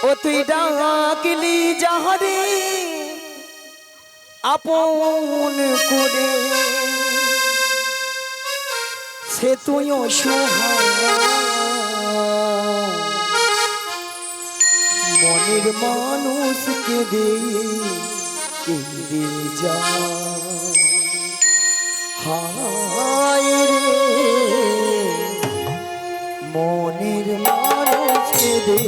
ও তুই ডাকলি যাহারে আপন করে সে তুই মনের মানুষকে দে যা হায় রে মনের মানুষকে দে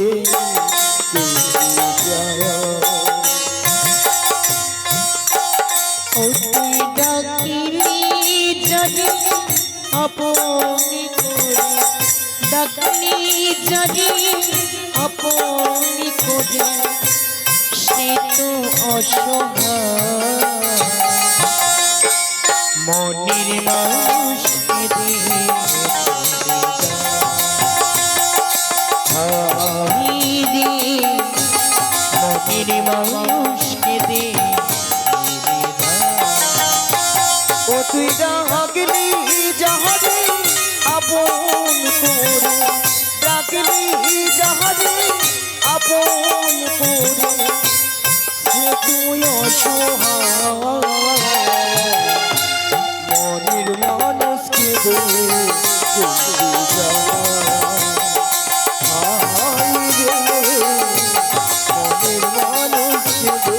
আপনি করে ডাকনি যদি আপনি করে সে তো অসহায় মনের মানুষকে দিয়ে মনের মানুষকে দিয়ে ও তুই ডাকলি যাহারে আপন করে ডাকলি যাহারে আপন করে সে তুই অসহায় মনের মানুষকে দে মনের মানুষকে দে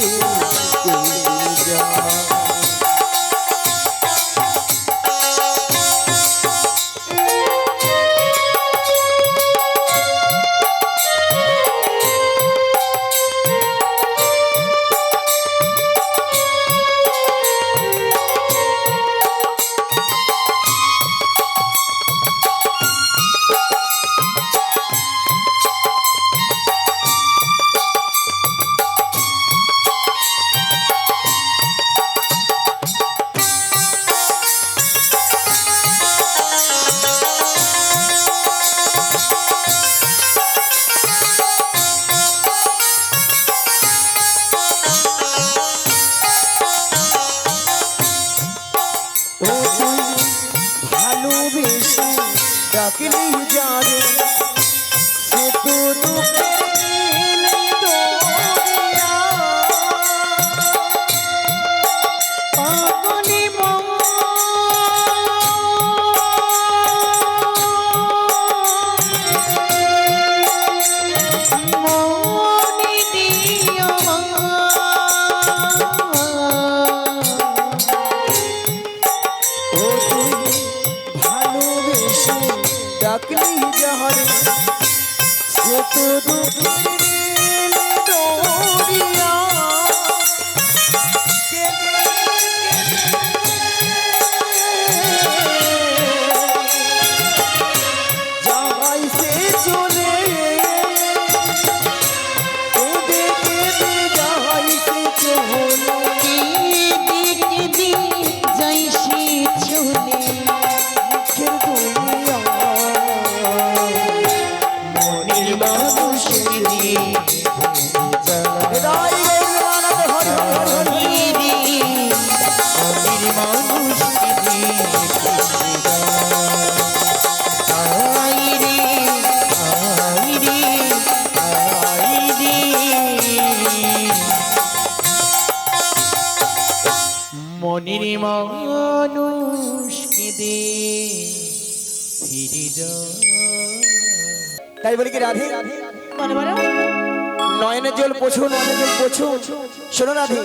ডাকলি যারে সে তো দুঃখের দিন দরিয়া পাগলি মনি দিও ও তুই ভালোবেসে ডাকলি যাহারে সে তো দুঃখের দিন দরিয়া যাই সে চলে কেঁদে কেঁদে যাই সে চলে যাই সে চলে মুখের দুনিয়া মনের মানুষকে দিয়ে হৃদয় আনন্দ হরি হরি হরি মনের মানুষকে দিয়ে আই রে আই রে আই রে মনের মানুষকে দিয়ে ফিরে যা তাই বলি কি রাধে নয়নের জল পোছো নয়নের জল পোছো শোনো রাধে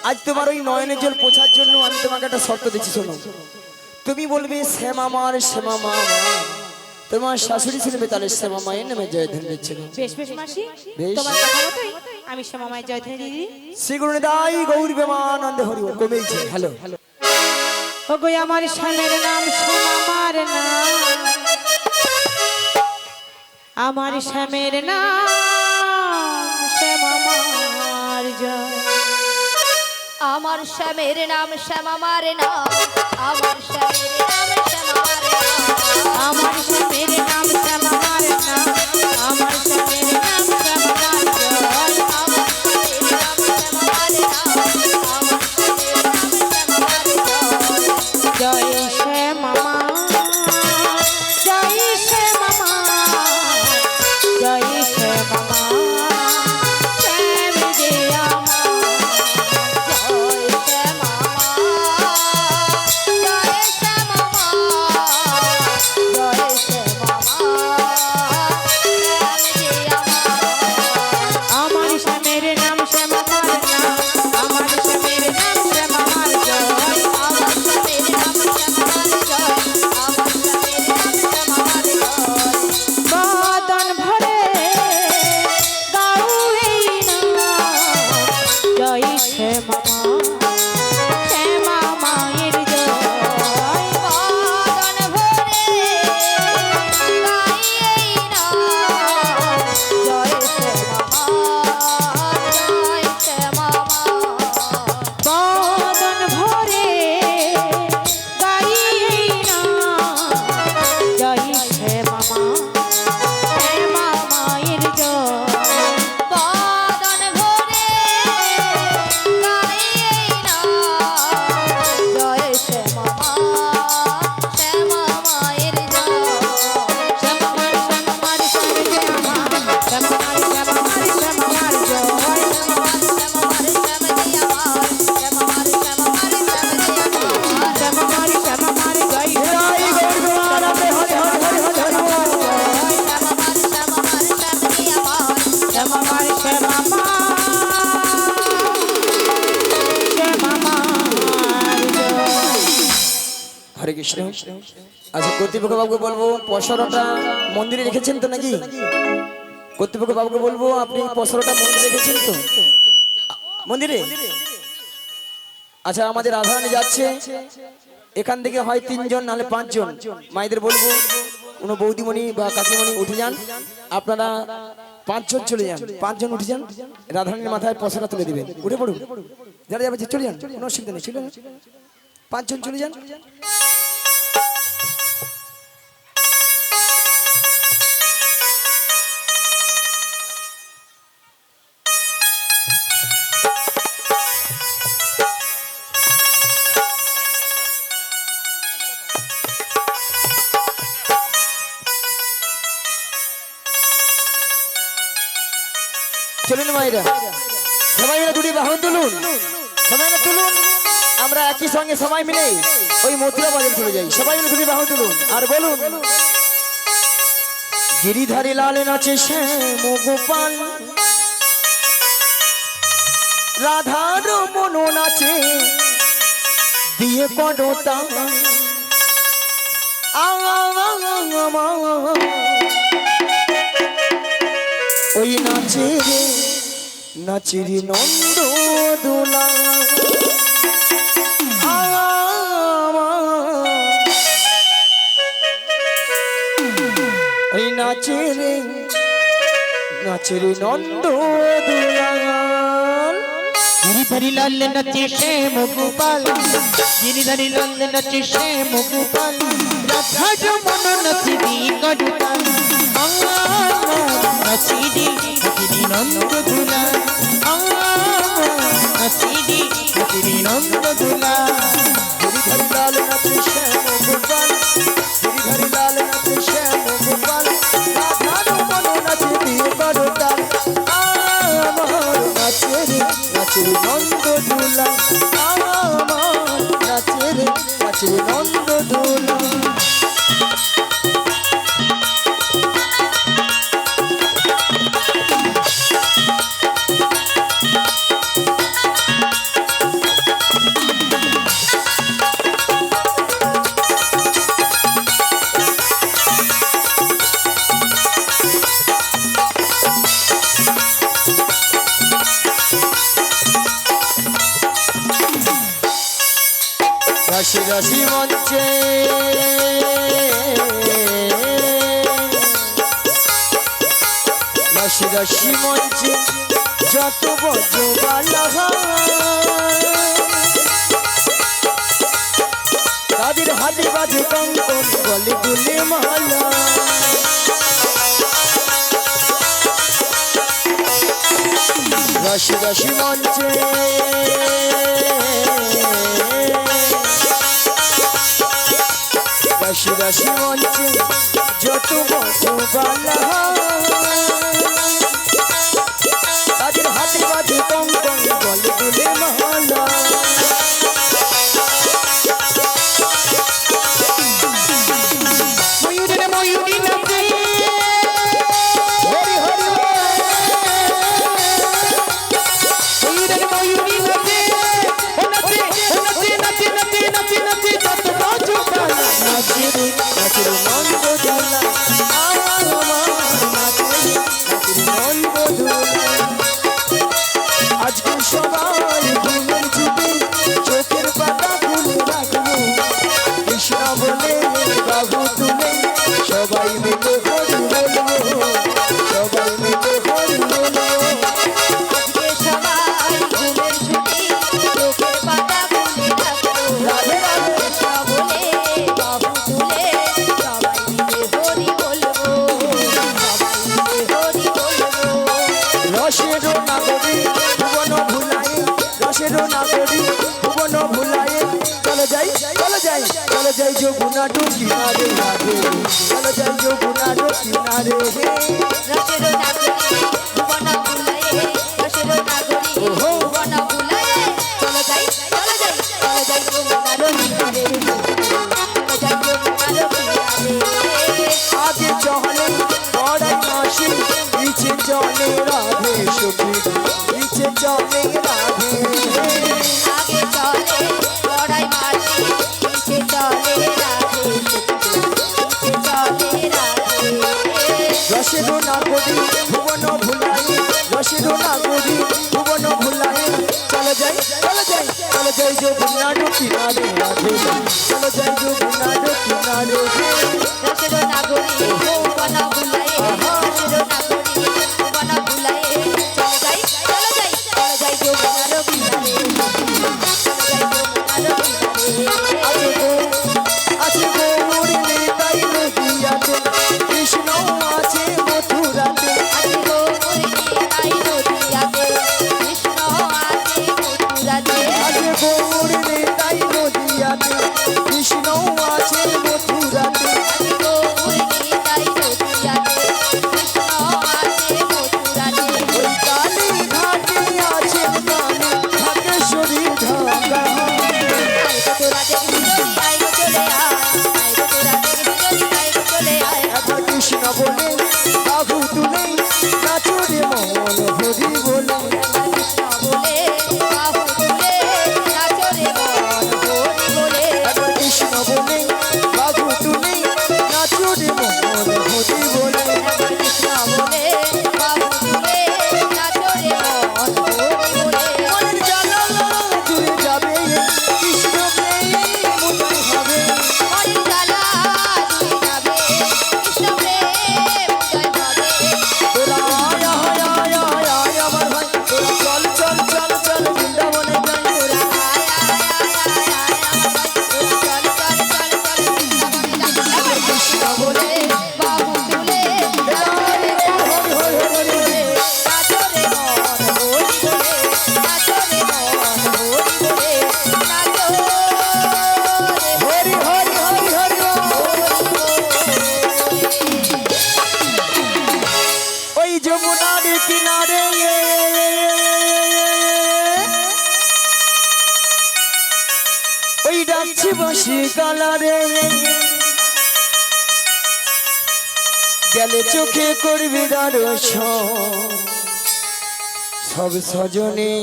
আজ তোমার ওই নয়নের জল পোছার জন্য আমি তোমাকে একটা শর্ত দিচ্ছি শোনো তুমি বলবে শ্যামা মার শ্যামা মা তোমার শাশুড়ি শুনবে তাহলে শ্যামা মায়ের নামে জয়ধ্বনি দিচ্ছিল বেশ বেশ মাসি বেশ। তোমার কথা মতোই আমি শ্যামা মায়ের জয়ধ্বনি দিদি শ্রী গুরু নিতাই গৌর প্রেমানন্দ হরি বল কমেছে হ্যালো ও গো আমার স্বামীর নাম শ্যামার নাম আমার স্বামীর নাম শ্যামার জয় আমার স্বামীর নাম শ্যামার নাম আমার স্বামীর নাম শ্যামার নাম আমার স্বামীর নাম শ্যামার নাম আমার স্বামীর নাম শ্যামার জয় আমার স্বামীর নাম শ্যামার নাম আমার স্বামীর নাম শ্যামার জয় শ্যামা জয় শ্যামা জয় শ্যামা কৃষ্ণ। আচ্ছা কর্তৃপক্ষ বাবুকে বলবো পসরাটা মন্দিরে রেখেছেন তো নাকি? কর্তৃপক্ষ বাবুকে বলবো আপনি পসরাটা মন্দিরে রেখেছেন তো? মন্দিরে? আচ্ছা আমাদের রাধারানী যাচ্ছে, এখান থেকে হয় 3 জন নাহলে 5 জন মায়েদের বলবো কোনো বৌদিমণি বা কাকিমণি উঠে যান, আপনারা 5 জন চলে যান, 5 জন উঠে যান, রাধারানীর মাথায় পসরা তুলে দিবেন, উঠে পড়ুন, যারা যাবে চলে যান, কোনো অসুবিধা নেই, চলে যান, 5 জন চলে যান। চলুন মায়েরা, সবাই মিলে দুটি বাহন তুলুন, সবাই মিলে তুলুন, আমরা একই সঙ্গে সবাই মিলে ওই মথুরা বাজারে চলে যাই, সবাই মিলে দুটি বাহন তুলুন আর বলুন গিরিধারী লাল নাচে শ্যাম গোপাল, রাধার মন নাচে দিয়ে কডতা, ওই নাচে রে নাচেরি নন্দ দোলা, ওই নাচে রে নাচেরি নন্দ দোলা। गिरिधरी लाल नचे श्याम गोपाल, गिरिधरी लाल नचे श्याम गोपाल, राधा मन नची दी करुता, नची दी नची नंद दुला, नची दी नची नंद दुला। गिरिधरी लाल नाचे श्याम गोपाल, गिरिधरी लाल नाचे श्याम गोपाल, राधार मन नाचे দিয়ে করতা, আমার নাচে রে নাচে নন্দ দুলা, আমার নাচে রে নাচে নন্দ দুলা। রাশি রাশি মঞ্চে রাশি রাশি মঞ্চে যত বজবালা তাদের হাতে বাজে কঙ্কন গলে দুলে মালা, রাশি রাশি মঞ্চে রাশি রাশি মঞ্চে যত বজবালা তাদের হাতে বাজে কঙ্কন গলে দুলে মালা। ময়ূরের ময়ূরী নাচে, হরি হরি ময়ূরের ময়ূরী নাচে, ও নাচে ও নাচে নাচে নাচে নাচে নাচে যত বজবালা, নাচে রে নাচে রে নন্দ দোলা, আমার নাচে রে নাচে রে নন্দ দোলা। আজকে সবাই ঘুমের ছুটে চোখের পাতা খুলে রাখবো, কৃষ্ণ বলে বাবু তুলে সবাই মিলে হরি বলবো, সবাই মিলে হরি বলবো। আজকে সবাই ঘুমের ছুটি চোখের পাতা খুলে রাখো, রাধে রাধে কৃষ্ণ বলে বাবু তুলে সবাই মিলে হরি বলবো, সবাই মিলে হরি বলবো। রসের নাগরী ভুবন ভুলায়ে, রসের নাগরী ভুবন ভুলায়ে, চলো যাই চলো যাই চলো যাই যমুনা কিনারে রাধে, চলো যাই যমুনা কিনারে হে। রসের নাগরী ভুবন ভুলায়ে, রসের নাগরী ভুবন ভুলায়ে, চলো যাই চলো যাই চলো যাই যমুনার কিনারে, চলো যাই যমুনার কিনারে। আগে চলে বড়াই মাসি, নিচে চলে রাধে সখী, নিচে চলে রাধে। আগে চলে বড়াই মাসি, পিছে চলে রাধে। যাই যমুনার কিনারে রাধে চলো যাই যমুনার কিনারে রসের নাগরী বন বুলায়ে রসের নাগরী বন বুলায়ে চলো যাই চলো যাই চলো যাই যমুনার কিনারে চলো যাই যমুনার কিনারে আছে গৌর নিতাই নদিয়াতে কৃষ্ণ আছে মথুরাতে আছে গৌর নিতাই নদিয়াতে কৃষ্ণ আছে মথুরাতে আছে গৌর নিতাই নদিয়াতে কৃষ্ণ আছে মথুরাতে আছে গৌর নিতাই নদিয়াতে কৃষ্ণ আছে মথুরাতে ওই কালী ঘাটে আছে কানে ঢাকেশ্বরী ঢাকা আয় গো তোরা দেখবি যদি আয় গো চলে আয় আয় গো তোরা দেখবি যদি আয় গো চলে আয় একবার কৃষ্ণ বলে বাহু তুলে নাচরে মন হরি বলে কৃষ্ণ বলে বাহু তুলে নাচরে মন হরি বলে একবার কৃষ্ণ বলে বাহু তুলে নাচরে মন হরি বলে কৃষ্ণ বলে বাহু তুলে নাচরে মন হরি বলে মনের জ্বালা জুড়ে যাবে কৃষ্ণ প্রেম উদয় হবে মনের জ্বালা দূরে যাবে কৃষ্ণ প্রেম উদয় হবে তোরা আয় আয় আয় আয় আয় আমার ভাই তোরা চল চল চল চল বৃন্দাবনে যাই তোরা আয় আয় আয় আয় আয় আমার ভাই তোরা চল চল চল চল বৃন্দাবনে যাই কৃষ্ণ বলে বাহু তুলে নাচরে মন হরি বলে নাচরে মন হরি বলে নাচরে মন হরি বলে নাচরে হরি হরি হরি হরি ওই যমুনার কিনারে ওই ডাকছি বসি কালারে গেলে চোখে করবি দর্শন সব সজনে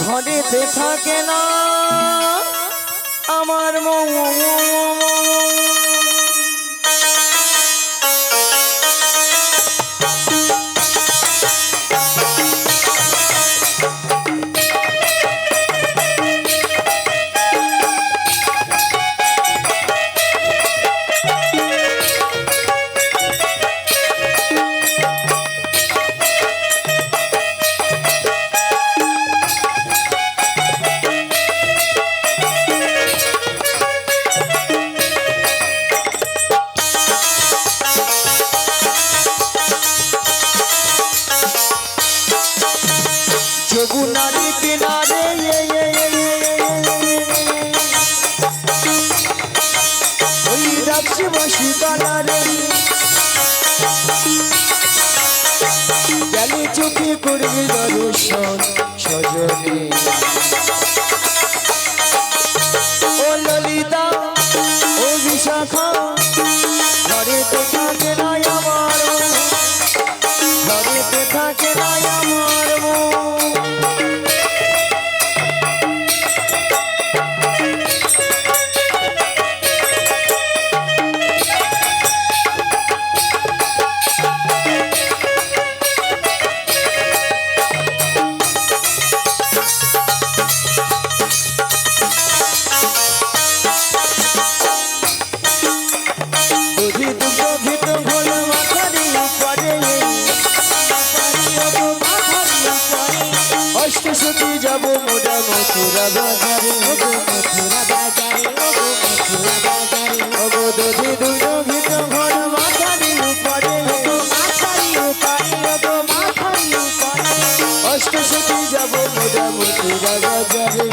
ঘরেতে থাকে না আমার মন যমুনার কিনারে ওই রাখছি বসি কালারে গেলে চোখে করবি দর্শন সজনে ও ললিতা ও বিশাখা ঘরেতে থাকে না আমার ঘরেতে থাকে না আমার মন বুঝি দুটো ভিত ভোলে মাথারি উপরে অষ্ট সতী যাব মোটা মথুরা বাজারে ওগো দধি দুটো ভিত ভোল মাথারি উপরে অষ্ট সতী যাব মোটা মথুরা বাজারে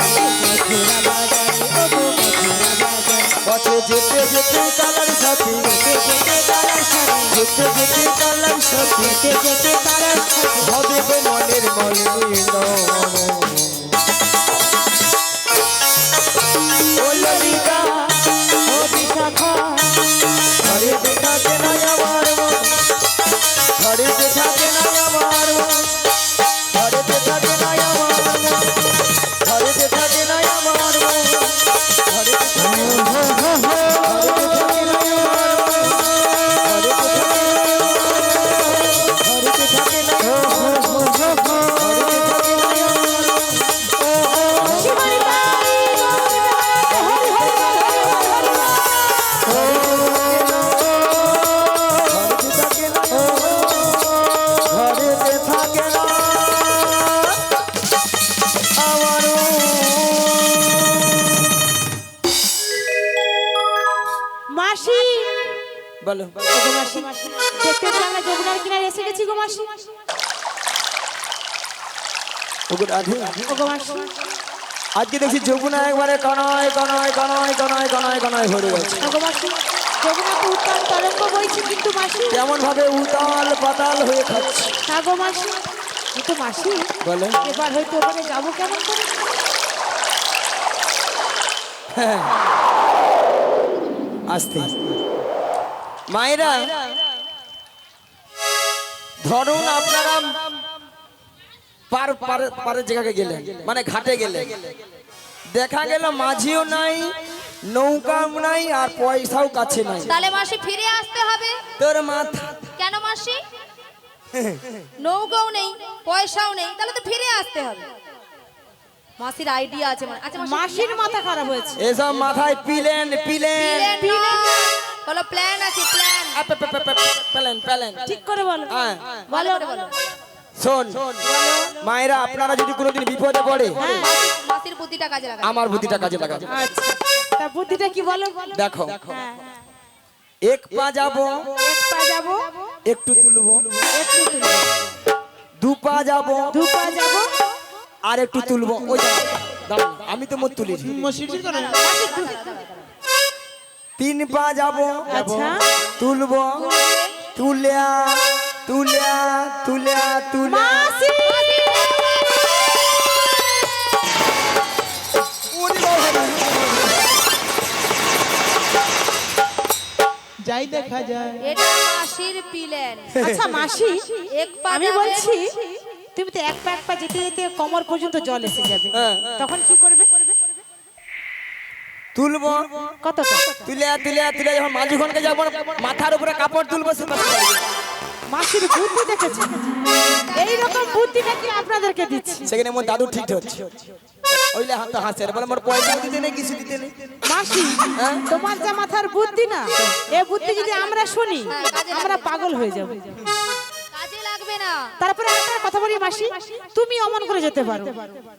পথে যেতে যেতে কালার সাথে যেতে যেতে কালার সাথে হবে গো মনের মলিন ও ললিতা ও বিশাখা ঘরেতে থাকে না আমার মন ঘরেতে থাকে না আমার মন ঘরেতে থাকে না আমার মন ঘরেতে থাকে না আমার মন ঘরেতে থাকে ঘরেতে থাকে না বলো ওগো মাসি দেখতে তো আমরা যমুনার কিনারে এসে গেছি গো মাসি। ওগো রাধে ওগো মাসি আজকে দেখছি যমুনা একবারে কনয় কনয় কনয় কনয় কনয় কনয় ভরে গেছে। ওগো মাসি যমুনা তো উত্তাল তরঙ্গ বইছে কিন্তু মাসি কেমন ভাবে উতাল পাতাল হয়ে খাচ্ছে। হ্যাঁ গো মাসি কিন্তু মাসি বলে এবার হয়তো ওখানে যাবো কেমন করে? আস্তে মায়েরা ধরুন আপনারা পারের জায়গায় গেলেন, মানে ঘাটে গেলেন, দেখা গেল মাঝিও নাই, নৌকা নাই, আর পয়সাও কাছে নাই। তাহলে মাসি ফিরে আসতে হবে। তোর মাথা কেন মাসি? নৌকাও নেই, পয়সাও নেই, তাহলে তো ফিরে আসতে হবে। মাসির আইডিয়া আছে মানে। আচ্ছা মাসি, মাসির মাথা খারাপ হয়েছে। এসব মাথায় পিলেন পিলেন প্ল্যান বলো, প্ল্যান আছে, প্ল্যান। প্যালেন প্যালেন ঠিক করে বলো। হ্যাঁ ভালো করে বলো। শোন মায়েরা, আপনারা যদি কোনোদিন বিপদে পড়ে মাসির বুদ্ধিটা কাজে লাগা। আমার বুদ্ধিটা কাজে লাগাবে। আচ্ছা তা বুদ্ধিটা কি বলো? দেখো, হ্যাঁ এক পা যাবো, এক পা যাবো, একটু তুলবো, একটু তুলবো, দু পা যাবো, দু পা যাবো, আর একটু তুলবো। ওই দাঁড়ান, আমি তো মোট তুলি। তিন পা যাবো, আচ্ছা তুলবো, তুলিয়া তুলিয়া তুলিয়া তুলিয়া মাসি যাই দেখা যায়। এটা মাসির প্ল্যান। আচ্ছা মাসি এক পা আমি যাবে। বলছি তুমি তো এক পা যেতে যেতে কোমর পর্যন্ত জল এসে যাবে, হ্যাঁ। তখন কি করবে? তুলবো, কতটা? তুলিয়া তুলিয়া তুলিয়া যখন মাঝখানকে যাবো, মাথার উপরে কাপড় তুলবো, সে পাশে দাঁড়িয়ে। মাসির বুদ্ধি দেখেছি, এইরকম বুদ্ধি নাকি আপনাদেরকে দিচ্ছি। সেখানে মোর দাদু ঠিক হচ্ছে, ওইলে হাত হাসে বলে মোর পয়সা দিতে নেই, কিছু দিতে নেই। মাসি তোমার যা মাথার বুদ্ধি না, এই বুদ্ধি যদি আমরা শুনি আমরা পাগল হয়ে যাব। কাজে লাগবে না। তারপরে একটা কথা বলি মাসি, তুমি অমন করে যেতে পারো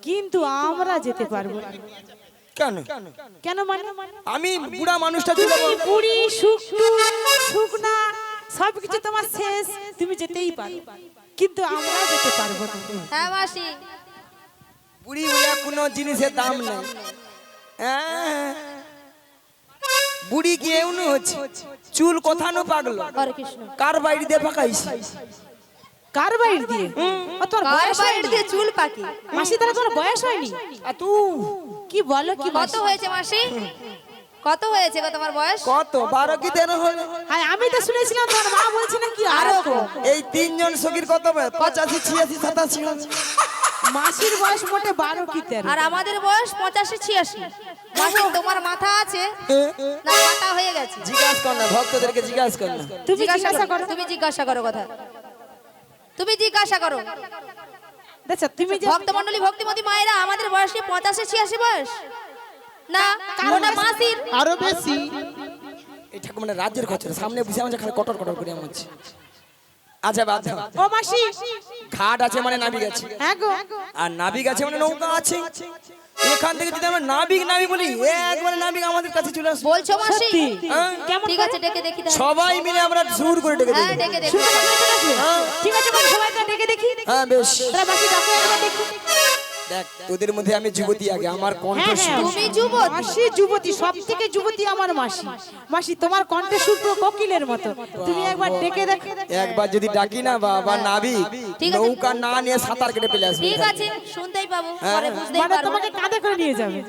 কিন্তু আমরা যেতে পারবো না। কেন? কেন মানে? আমি বুড়া মানুষটা ছিল, তুমি বুড়ি শুকনা সবকিছু তোমার শেষ, তুমি যেতেই পারো কিন্তু আমরা যেতে পারবো না। হ্যাঁ মাসি, বুড়ি বলে কোনো জিনিসের দাম নেই। হ্যাঁ, বুড়ি কি এমন হচ্ছে, চুল কোথানো পাগলো, হরে কৃষ্ণ। কার বাইরে দিয়ে পাকাইছি? কার বাইর দিয়ে? ও তোর কার বয়স বাইরে হয়নি? দিয়ে চুল পাকি? মাসি তারা তোর বয়স হয়নি? আর তু কি বলো কি কত মাসি? হয়েছে মাসি? কত হয়েছে গো তোমার বয়স? কত 12 কি 13 হলো? হায় আমি তো শুনেছিলাম তোর মা বলছে নাকি আরো কম। এই তিনজন সখীর কত 85 86 87 হবে। মাসির বয়স মোটে 12 কি 13। আর আমাদের বয়স 85 86। মাসি তোমার মাথা আছে না কাটা হয়ে গেছে? জিজ্ঞাসা কর না, ভক্তদেরকে জিজ্ঞাসা কর না। তুমি জিজ্ঞাসা করো। তুমি জিজ্ঞাসা করো কথা। তুমি জিজ্ঞাসা করো। দেখো তুমি যে ভক্তমণ্ডলী ভক্তিমতী মায়েরা, আমাদের বয়স কি 85 86 বয়স? না, ওটা মাসির। আরো বেশি। এই ঠাকুর মানে রাজ্যের খরচা, সামনে বসে আমার খালি কটর কটর করে আমার। আচ্ছা বাদ দাও। ও মাসি ঘাট আছে মানে নাবিক আছে, হ্যাঁ গো আর নাবিক আছে মানে নৌকা আছে। এখান থেকে যদি আমরা নাবিক নাবিক বলি, একবারে নাবিক আমাদের কাছে চলে আসবে। বলছো মাসি? সত্যি হ্যাঁ। কেমন ঠিক আছে, ডেকে দেখি তাহলে। সবাই মিলে আমরা সুর করে ডেকে হ্যাঁ, দেবো। ডেকে দেখি। শুনে দেখো ঠিক আছে বল সবাই তো ডেকে দেখি। হ্যাঁ বেশ। তোরা মাসি ডাকো একবার দেখি। দেখ তোদের মধ্যে আমি যুবতী আগে, আমার কণ্ঠ হ্যাঁ হ্যাঁ তুমি যুবতী? মাসি যুবতী, সবথেকে যুবতী আমার মাসি। মাসি তোমার কণ্ঠে শুদ্ধ কোকিলের মতো, তুমি একবার ডেকে দেখো। একবার যদি ডাকি না বাবা নাবিক, ঠিক আছে। নৌকা না নিয়ে সাঁতার কেটে পেলে আসবে। ঠিক আছে, শুনতেই পাবো, পরে বুঝতেই মানে পারবো। তোমাকে কাঁধে করে নিয়ে যাবে।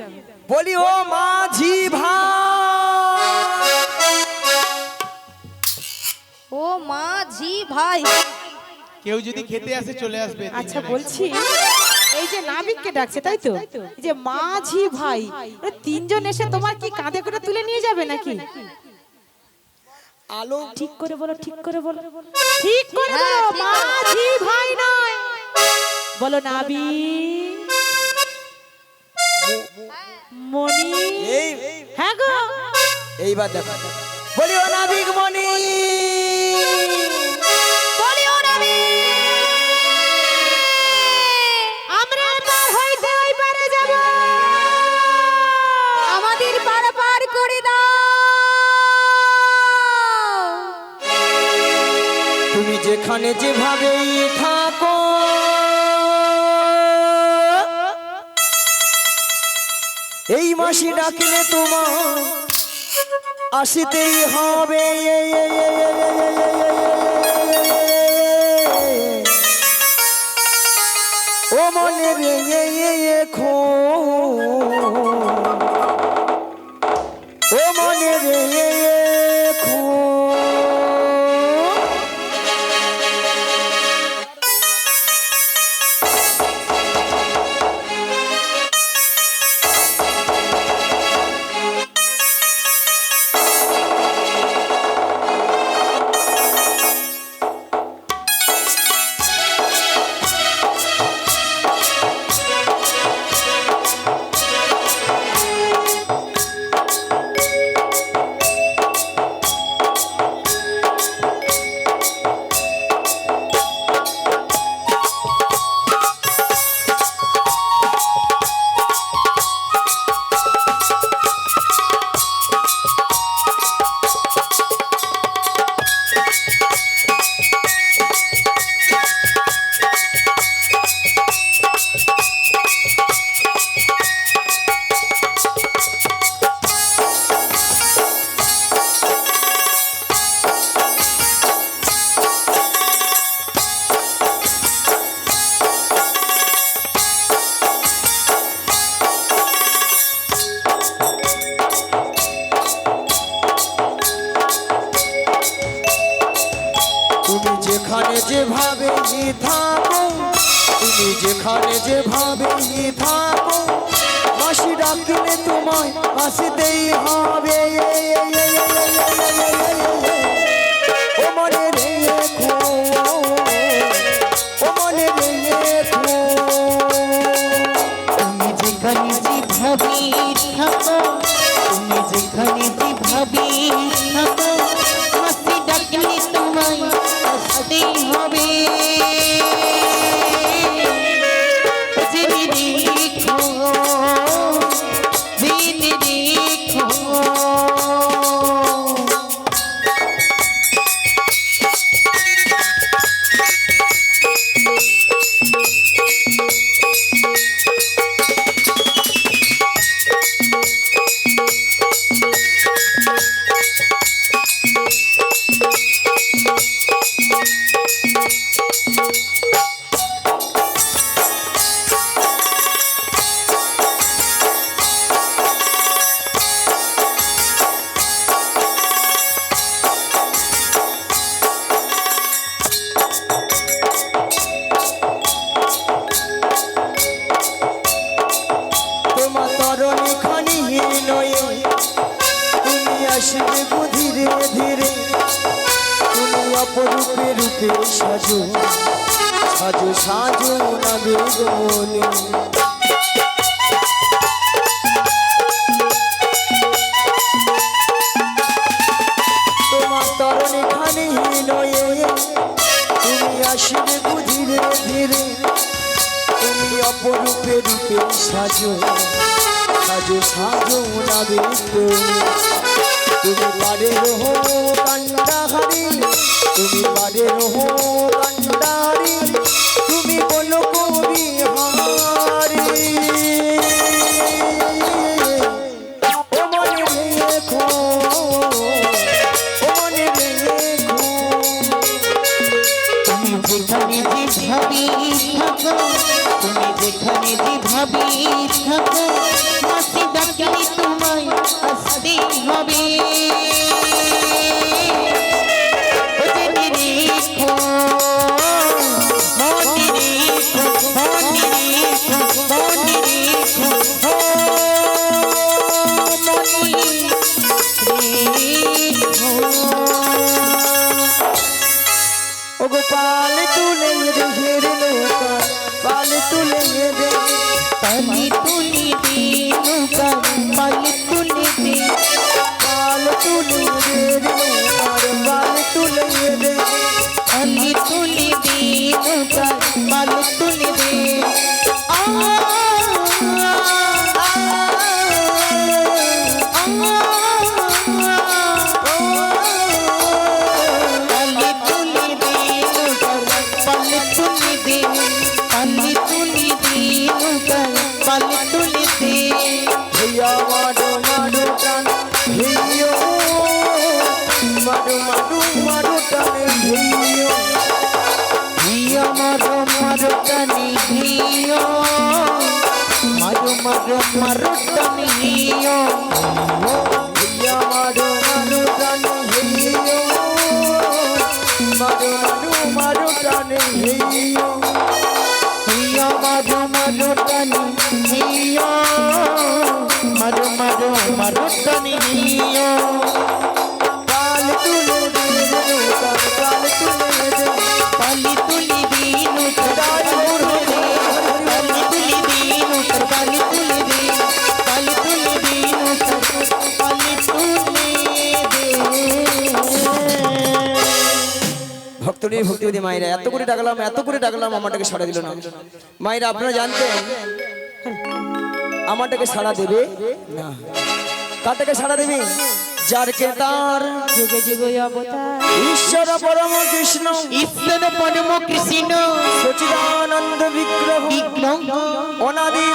বলি ও মাঝি ভাই, ও মাঝি ভাই। কেউ যদি খেতে আসে চলে আসবে। আচ্ছা বলছি এই যে নাবিককে ডাকছে তাই তো, এই যে মাঝি ভাই, ওরা তিনজন এসে তোমার কি কাঁধে করে তুলে নিয়ে যাবে নাকি? আলো ঠিক করে বলো, ঠিক করে বলো, ঠিক করে বলো। হ্যাঁ, ঠিক আছে। মাঝি ভাই নয়, বলো নাবিক মনি। এই হ্যাঁ গো এইবার দেখো, বলি ও নাবিক মনি, বলি ও নবী। আমরা পার হইতে ওই পারে যাব, আমাদের পার পার করে দাও। তুমি যেখানে যেভাবেই থাকো এই মাসি ডাকলে তোমার আসিতেই হবে। ও মনে রে খো, ও মনে রে খো। তুমি যেখানে যেভাবে থাকো, তুমি যেখানে যেভাবে থাকো মাসি ডাকলে তোমায় আসতেই হবে। ও মনে রেখো, ও মনে রেখো। তুমি যেখানে যেভাবে থাকো, তুমি যেখানে যেভাবে থাকো মাসি ডাকলে তোমায় আসতেই হবে। জেনে রেখো, জেনে রেখো। তোমার তরণী খানি নয়ে তুমি আসবে গো ধীরে ধীরে। তুমি অপরূপে রূপে সাজো, সাজো সাজো না বেগনে। তোমার তরণী খানি নয়ে তুমি আসবে গো ধীরে ধীরে। তুমি অপরূপে রূপে সাজো, সাজো সাজো না বেগনে। তুমি পারে রহো কান্ডাহারি, তুমি পারে রহো কান্ডাহারি, তুমি বলো কবি হারি। ও মনে রেখো, ও মনে রেখো। তুমি যেখানে যেভাবে থাকো, তুমি যেখানে যেভাবে থাকো মাসি ডাকলে তোমায় আসতেই হবে। জেনে রেখো, মনে রেখো, মনে রেখো, মনে রেখো। ও মনে রেখো। ও গোপাল তুলে দে ঘের নৌকা, পাল তুলে দে। পালি তুলে দে নৌকা, পালি তুলে দে। পাল তুলে দে নৌকার পাল তুলে দে। পালি তুলে দে নৌকা, পাল তুলে দে। আ পালি তুলে দে মারো টানিও হেইয়া মারো মারো টানে হেইয়ো মারো মারো মারো টানে হেইয়ো হিয়া মারো মারো টানি হিয়া মারো মারো মারো টানি হিয়া পাল তুলে দে নৌকার পাল তুলে দে পালি তুলি দিনু পালি তুলি দিনু পালি তুলি দিন পালি তুলি দিনু পালি তুলি দে ভক্তরী ভক্তিবতী মায়েরা এত করে ডাকলাম আমারটাকে সাড়া দিল না। মায়েরা আপনারা জানতেন আমারটাকে সাড়া দেবে না, কারটাকে সাড়া দেবে যার কেতার যুগে যুগে অবতার ঈশ্বর পরম কৃষ্ণ ঈশ্বর পরম কৃষ্ণ সচিদানন্দ বিগ্রহ বিঘ্ন অনাদি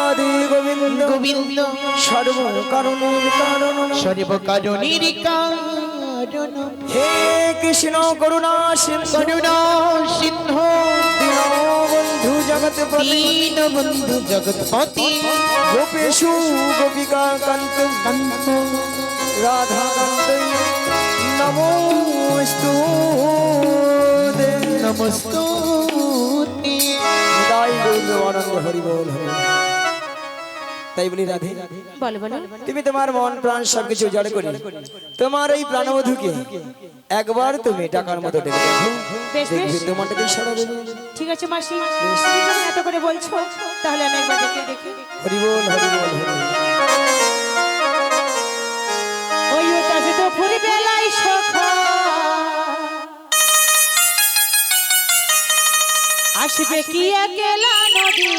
আদি গোবিন্দ গোবিন্দ সর্ব কারণের কারণ সর্বকারণের কারণ হে কৃষ্ণ করুণা সিন্ধু করুণা সিন্ধু দীনবন্ধু জগৎপতি দীনবন্ধু জগৎপতি গোপেশু গোপিকা কান্ত কান্ত রাধা কান্ত নমোস্তু নমস্তুতে তাই বলবো আনন্দ হরি বল হরি। তাই বলি রাধে বলো বলো তুমি তোমার মন প্রাণ সবকিছু উজাড় করি তোমার এই প্রাণবধূকে একবার তুমি টাকার মতো ডেকে দেখো, বেশ বেশ দেখবি তোমারটাকে সারা দেবে। ঠিক আছে মাসি তুমি যখন এত করে বলছো তাহলে আমি একবার দেখে দেখি হরি বল হরি বল হরি বল। ওই ওটাছে তো ফুল বেলায় সখা আসবে কি একলা নদী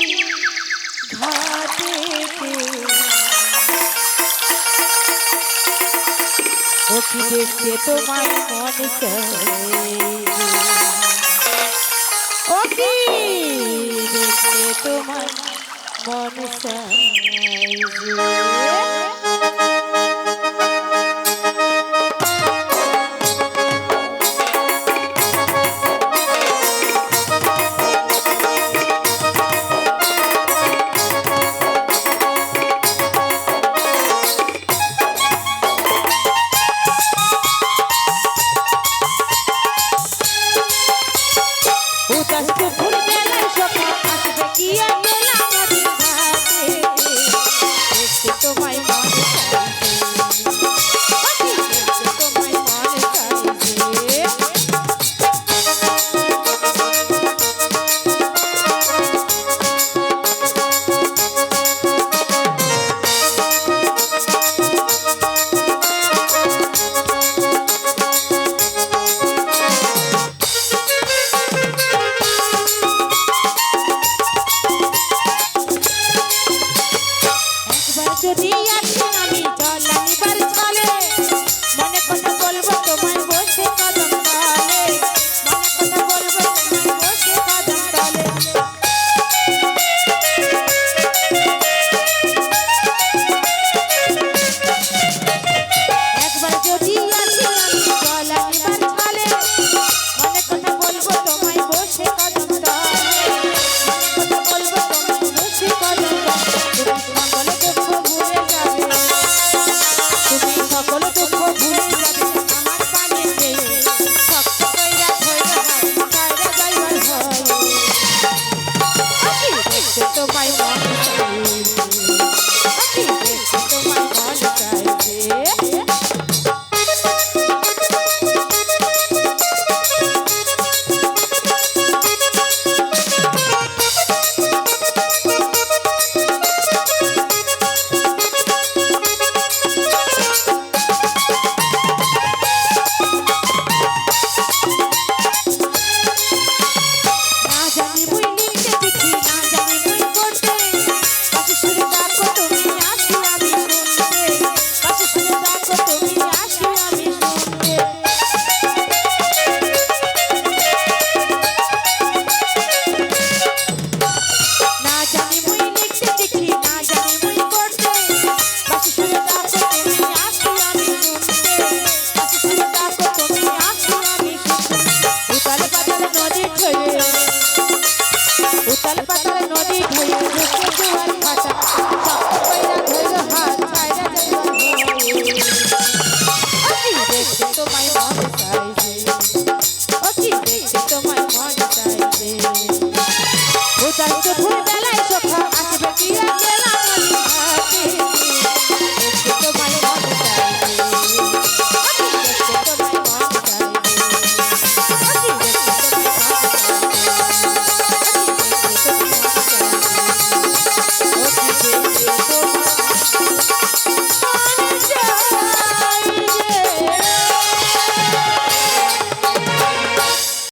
ঘাটে ও কি দেখতে তোমার মন চাই ও কি দেখতে তোমার মন চাই